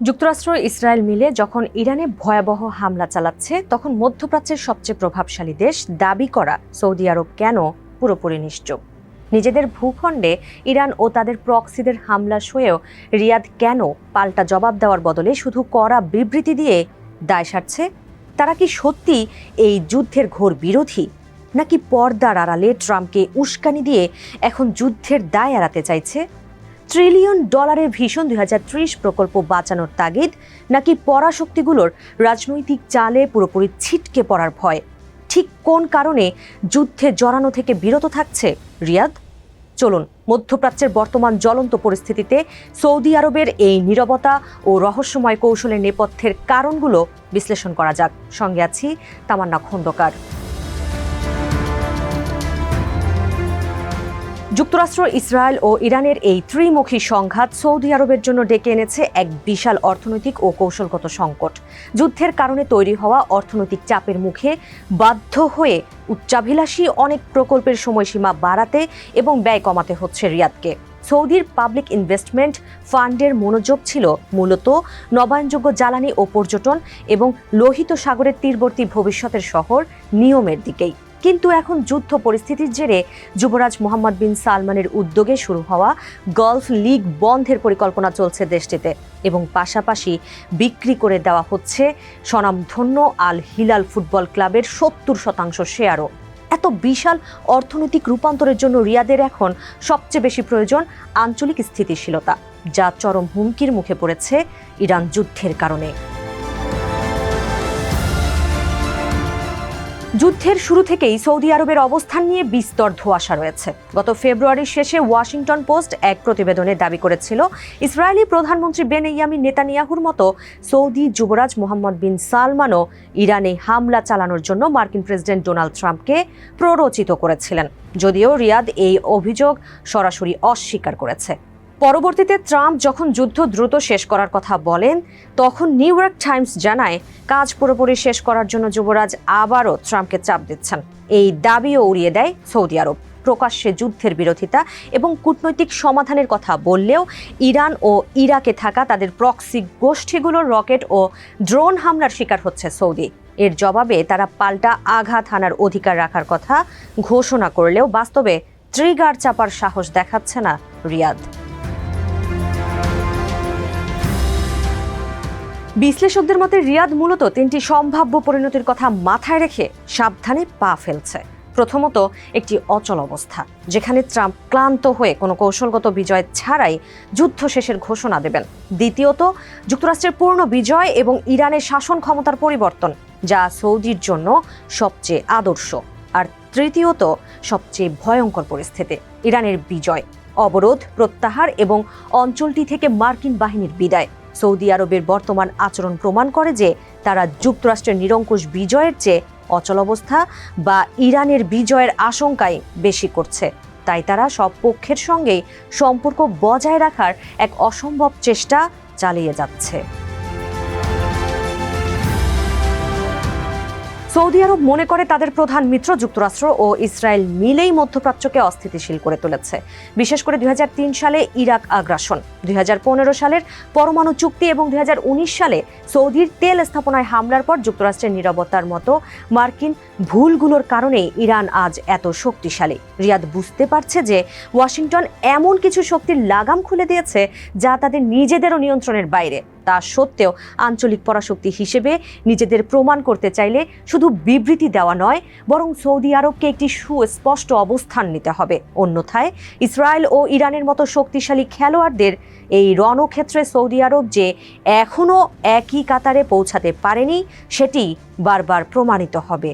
যুক্তরাষ্ট্র ইসরায়েল মিলে যখন ইরানে ভয়াবহ হামলা চালাচ্ছে তখন মধ্যপ্রাচ্যের সবচেয়ে প্রভাবশালী দেশ দাবি করা সৌদি আরব কেন পুরোপুরি নিশ্চুপ? নিজেদের ভূখণ্ডে ইরান ও তাদের প্রক্সিদের হামলা সয়েও রিয়াদ কেন পাল্টা জবাব দেওয়ার বদলে শুধু কড়া বিবৃতি দিয়ে দায় সারছে? তারা কি সত্যি এই যুদ্ধের ঘোর বিরোধী, নাকি পর্দার আড়ালে ট্রাম্পকে উস্কানি দিয়ে এখন যুদ্ধের দায় এড়াতে চাইছে? $1 ট্রিলিয়ন ভিশন 2030 প্রকল্প বাঁচানোর তাগিদ, নাকি পরাশক্তিগুলোর রাজনৈতিক চালে পুরোপুরি ছিটকে পড়ার ভয়? ঠিক কোন কারণে যুদ্ধে জড়ানো থেকে বিরত থাকছে রিয়াদ? চলুন মধ্যপ্রাচ্যের বর্তমান জ্বলন্ত পরিস্থিতিতে সৌদি আরবের এই নীরবতা ও রহস্যময় কৌশলের নেপথ্যের কারণগুলো বিশ্লেষণ করা যাক। সঙ্গে আছি তামান্না খন্দকার। যুক্তরাষ্ট্র, ইসরায়েল ও ইরানের এই ত্রিমুখী সংঘাত সৌদি আরবের জন্য ডেকে এনেছে এক বিশাল অর্থনৈতিক ও কৌশলগত সংকট। যুদ্ধের কারণে তৈরি হওয়া অর্থনৈতিক চাপের মুখে বাধ্য হয়ে উচ্চাভিলাষী অনেক প্রকল্পের সময়সীমা বাড়াতে এবং ব্যয় কমাতে হচ্ছে রিয়াদকে। সৌদির পাবলিক ইনভেস্টমেন্ট ফান্ডের মনোযোগ ছিল মূলত নবায়নযোগ্য জ্বালানি ও পর্যটন এবং লোহিত সাগরের তীরবর্তী ভবিষ্যতের শহর নিয়মের দিকেই। কিন্তু এখন যুদ্ধ পরিস্থিতির জেরে যুবরাজ মোহাম্মদ বিন সালমানের উদ্যোগে শুরু হওয়া গলফ লিগ বন্ধের পরিকল্পনা চলছে দেশটিতে, এবং পাশাপাশি বিক্রি করে দেওয়া হচ্ছে স্বনামধন্য আল হিলাল ফুটবল ক্লাবের 70% শেয়ারও। এত বিশাল অর্থনৈতিক রূপান্তরের জন্য রিয়াদের এখন সবচেয়ে বেশি প্রয়োজন আঞ্চলিক স্থিতিশীলতা, যা চরম হুমকির মুখে পড়েছে ইরান যুদ্ধের কারণে। যুদ্ধের শুরু থেকেই সৌদি আরবের অবস্থান নিয়ে বিস্তর ধোঁয়াশা রয়েছে। গত ফেব্রুয়ারির শেষে ওয়াশিংটন পোস্ট এক প্রতিবেদনে দাবি করেছিল, ইসরায়েলি প্রধানমন্ত্রী বেনিয়ামিন নেতানিয়াহুর মতো সৌদি যুবরাজ মোহাম্মদ বিন সালমানও ইরানে হামলা চালানোর জন্য মার্কিন প্রেসিডেন্ট ডোনাল্ড ট্রাম্পকে প্ররোচিত করেছিলেন, যদিও রিয়াদ এই অভিযোগ সরাসরি অস্বীকার করেছে। পরবর্তীতে ট্রাম্প যখন যুদ্ধ দ্রুত শেষ করার কথা বলেন, তখন নিউ ইয়র্ক টাইমস জানায় কাজ পুরোপুরি শেষ করার জন্য যুবরাজ আবারও ট্রাম্পকে চাপ দিচ্ছেন। এই দাবিও উড়িয়ে দেয় সৌদি আরব। প্রকাশ্যে যুদ্ধের বিরোধিতা এবং কূটনৈতিক সমাধানের কথা বললেও ইরান ও ইরাকে থাকা তাদের প্রক্সি গোষ্ঠীগুলোর রকেট ও ড্রোন হামলার শিকার হচ্ছে সৌদি। এর জবাবে তারা পাল্টা আঘাত হানার অধিকার রাখার কথা ঘোষণা করলেও বাস্তবে ট্রিগার চাপার সাহস দেখাচ্ছে না রিয়াদ। বিশ্লেষকদের মতে রিয়াদ মূলত 3টি সম্ভাব্য পরিণতির কথা মাথায় রেখে সাবধানে পা ফেলছে। প্রথমত, একটি অচল অবস্থা, যেখানে ট্রাম্প ক্লান্ত হয়ে কোনো কৌশলগত বিজয় ছাড়াই যুদ্ধ শেষের ঘোষণা দেবেন। দ্বিতীয়ত, যুক্তরাষ্ট্রের পূর্ণ বিজয় এবং ইরানের শাসন ক্ষমতার পরিবর্তন, যা সৌদির জন্য সবচেয়ে আদর্শ। আর তৃতীয়ত, সবচেয়ে ভয়ঙ্কর পরিস্থিতি, ইরানের বিজয়, অবরোধ প্রত্যাহার এবং অঞ্চলটি থেকে মার্কিন বাহিনীর বিদায়। সৌদি আরবের বর্তমান আচরণ প্রমাণ করে যে তারা যুক্তরাষ্ট্রের নিরঙ্কুশ বিজয়ের চেয়ে অচল অবস্থা বা ইরানের বিজয়ের আশঙ্কাই বেশি করছে। তাই তারা সব পক্ষের সঙ্গেই সম্পর্ক বজায় রাখার এক অসম্ভব চেষ্টা চালিয়ে যাচ্ছে। সৌদি আরব মনে করে তাদের প্রধান মিত্র যুক্তরাষ্ট্র ও ইসরায়েল মিলেই মধ্যপ্রাচ্যকে অস্থিতিশীল করে তুলেছে। বিশেষ করে 2003 সালে ইরাক আগ্রাসন, 2015 সালের পরমাণু চুক্তি এবং 2019 সালে সৌদির তেল স্থাপনায় হামলার পর যুক্তরাষ্ট্রের নীরবতার মতো মার্কিন ভুলগুলোর কারণেই ইরান আজ এত শক্তিশালী। রিয়াদ বুঝতে পারছে যে ওয়াশিংটন এমন কিছু শক্তির লাগাম খুলে দিয়েছে যা তাদের নিজেদেরও নিয়ন্ত্রণের বাইরে। তা সত্ত্বেও আঞ্চলিক পরাশক্তি হিসেবে নিজেদের প্রমাণ করতে চাইলে শুধু বিবৃতি দেওয়া নয়, বরং সৌদি আরবকে একটি সুস্পষ্ট অবস্থান নিতে হবে। অন্যথায় ইসরায়েল ও ইরানের মতো শক্তিশালী খেলোয়াড়দের এই রণক্ষেত্রে সৌদি আরব যে এখনও একই কাতারে পৌঁছাতে পারেনি, সেটি বারবার প্রমাণিত হবে।